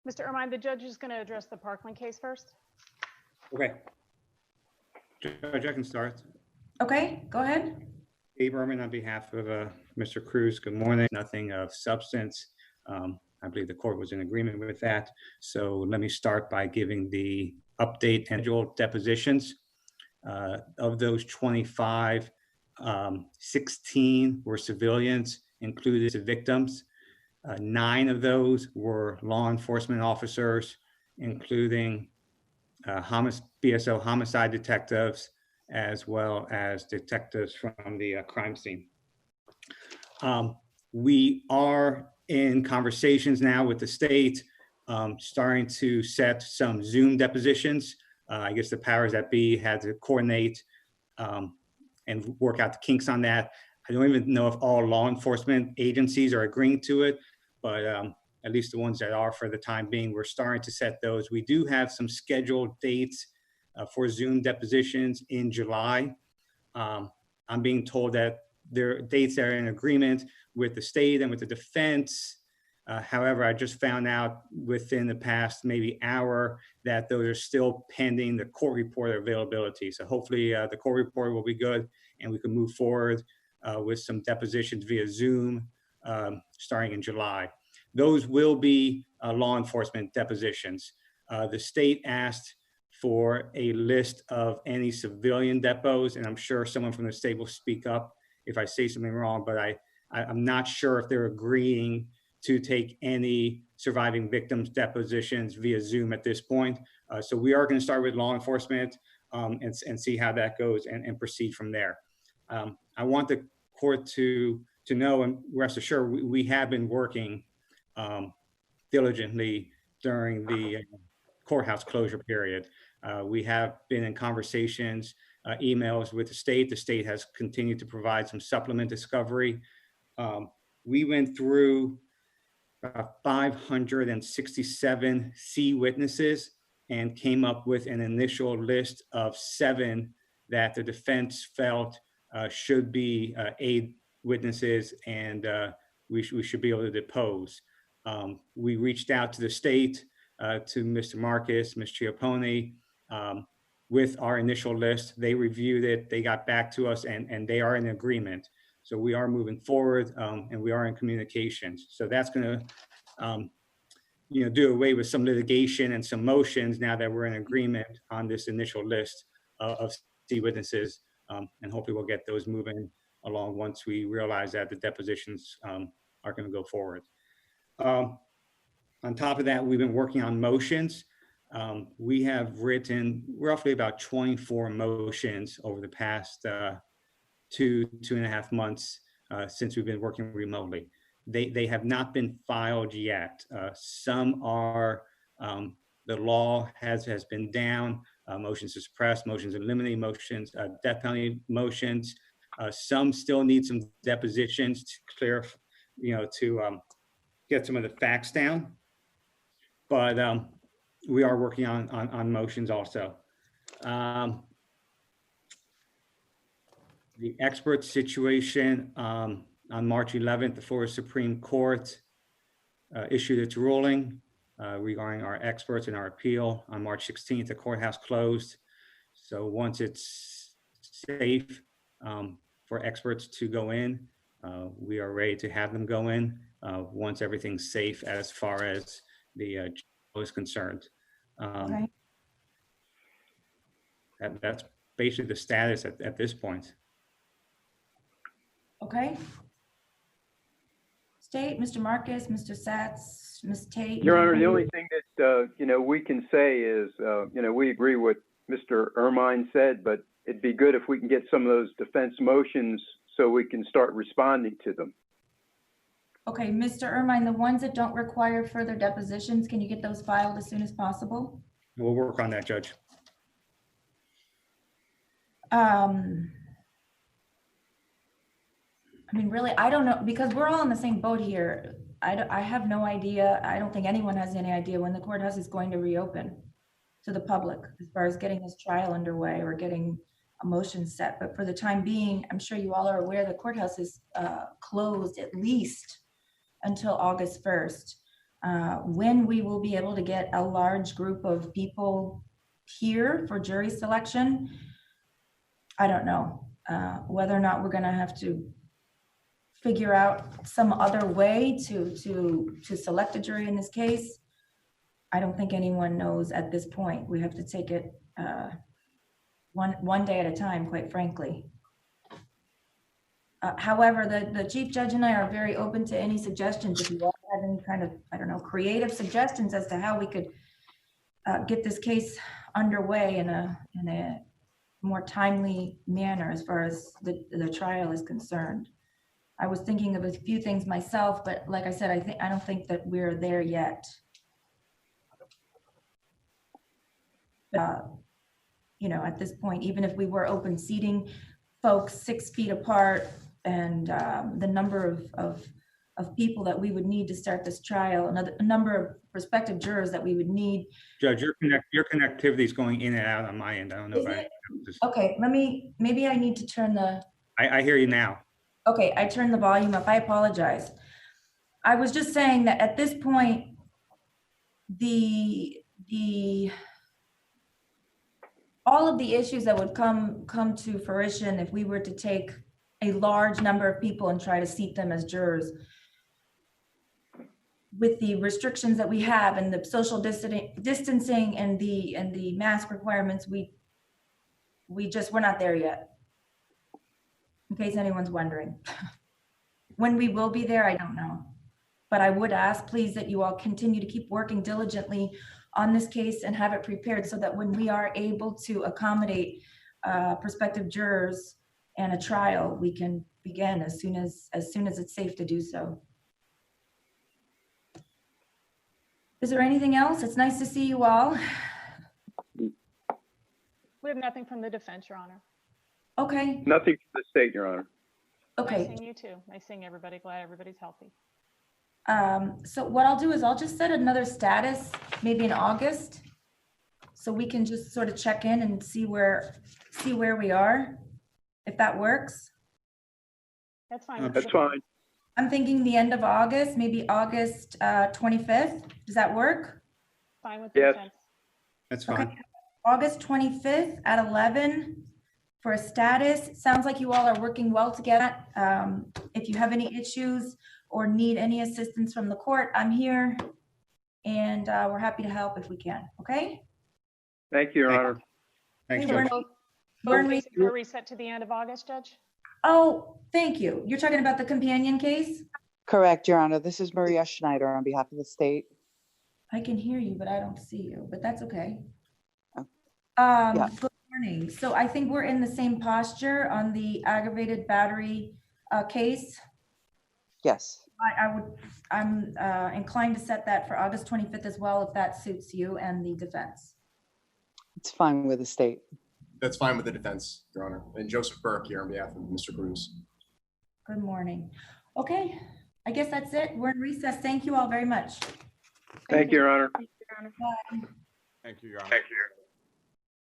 Mr. Ermine, the judge is going to address the Parkland case first. Okay. Judge, I can start. Okay, go ahead. Dave Ermine on behalf of Mr. Cruz. Good morning. Nothing of substance. I believe the court was in agreement with that. So let me start by giving the update and scheduled depositions. Of those 25, 16 were civilians, included the victims. 9 of those were law enforcement officers, including BSO homicide detectives, as well as detectives from the crime scene. We are in conversations now with the state, starting to set some Zoom depositions. I guess the powers that be had to coordinate and work out the kinks on that. I don't even know if all law enforcement agencies are agreeing to it, but at least the ones that are for the time being, we're starting to set those. We do have some scheduled dates for Zoom depositions in July. I'm being told that there are dates that are in agreement with the state and with the defense. However, I just found out within the past maybe hour that those are still pending the court report availability. So hopefully the court report will be good and we can move forward with some depositions via Zoom starting in July. Those will be law enforcement depositions. The state asked for a list of any civilian depots, and I'm sure someone from the state will speak up if I say something wrong, but I'm not sure if they're agreeing to take any surviving victims depositions via Zoom at this point. So we are going to start with law enforcement and see how that goes and proceed from there. I want the court to know, and rest assured, we have been working diligently during the courthouse closure period. We have been in conversations, emails with the state. The state has continued to provide some supplement discovery. We went through 567 C witnesses and came up with an initial list of 7 that the defense felt should be aid witnesses and we should be able to depose. We reached out to the state, to Mr. Marcus, Ms. Chiappone, with our initial list. They reviewed it, they got back to us, and they are in agreement. So we are moving forward and we are in communications. So that's going to do away with some litigation and some motions now that we're in agreement on this initial list of C witnesses. And hopefully we'll get those moving along once we realize that the depositions are going to go forward. On top of that, we've been working on motions. We have written roughly about 24 motions over the past 2.5 months since we've been working remotely. They have not been filed yet. Some are, the law has been down, motions to suppress, motions to eliminate, motions, death penalty motions. Some still need some depositions to clear, to get some of the facts down. But we are working on motions also. The expert situation, on March 11th, the Florida Supreme Court issued its ruling regarding our experts and our appeal. On March 16th, the courthouse closed. So once it's safe for experts to go in, we are ready to have them go in once everything's safe as far as the jail is concerned. Okay. That's basically the status at this point. Okay. State, Mr. Marcus, Mr. Satz, Ms. Tate. Your Honor, the only thing that we can say is we agree with Mr. Ermine said, but it'd be good if we can get some of those defense motions so we can start responding to them. Okay, Mr. Ermine, the ones that don't require further depositions, can you get those filed as soon as possible? We'll work on that, Judge. I mean, really, I don't know, because we're all in the same boat here. I have no idea. I don't think anyone has any idea when the courthouse is going to reopen to the public as far as getting this trial underway or getting a motion set. But for the time being, I'm sure you all are aware the courthouse is closed at least until August 1st. When we will be able to get a large group of people here for jury selection, I don't know. Whether or not we're going to have to figure out some other way to select a jury in this case, I don't think anyone knows at this point. We have to take it one day at a time, quite frankly. However, the chief judge and I are very open to any suggestions. If you all have any kind of, I don't know, creative suggestions as to how we could get this case underway in a more timely manner as far as the trial is concerned. I was thinking of a few things myself, but like I said, I don't think that we're there yet. You know, at this point, even if we were open seating folks 6 feet apart, and the number of people that we would need to start this trial, a number of prospective jurors that we would need. Judge, your connectivity is going in and out on my end. I don't know if Okay, maybe I need to turn the. I hear you now. Okay, I turned the volume up. I apologize. I was just saying that at this point, all of the issues that would come to fruition if we were to take a large number of people and try to seat them as jurors, with the restrictions that we have and the social distancing and the mask requirements, we're not there yet. In case anyone's wondering. When we will be there, I don't know. But I would ask, please, that you all continue to keep working diligently on this case and have it prepared so that when we are able to accommodate prospective jurors and a trial, we can begin as soon as it's safe to do so. Is there anything else? It's nice to see you all. We have nothing from the defense, Your Honor. Okay. Nothing from the state, Your Honor. Okay. Nice seeing you too. Nice seeing everybody. Glad everybody's healthy. So what I'll do is I'll just set another status, maybe in August, so we can just sort of check in and see where we are, if that works. That's fine. That's fine. I'm thinking the end of August, maybe August 25th. Does that work? Fine with the Yes. defense. That's fine. Okay. August 25th at 11 for a status. Sounds like you all are working well together. If you have any issues or need any assistance from the court, I'm here, and we're happy to help if we can. Okay? Thank you, Your Honor. Thanks, Hey, Judge. We're Both cases are reset to the end of August, Judge? Oh, thank you. You're talking about the companion case? Correct, Your Honor. This is Maria Schneider on behalf of the state. I can hear you, but I don't see you, but that's okay. Oh, yeah. Good morning. So I think we're in the same posture on the aggravated battery case. Yes. I'm inclined to set that for August 25th as well, if that suits you and the defense. It's fine with the state. That's fine with the defense, Your Honor. And Joseph Burke here on behalf of Mr. Cruz. Good morning. Okay, I guess that's it. We're in recess. Thank you all very much. Thank you, Your Honor. Bye. Thank you, Your Honor. Thank you.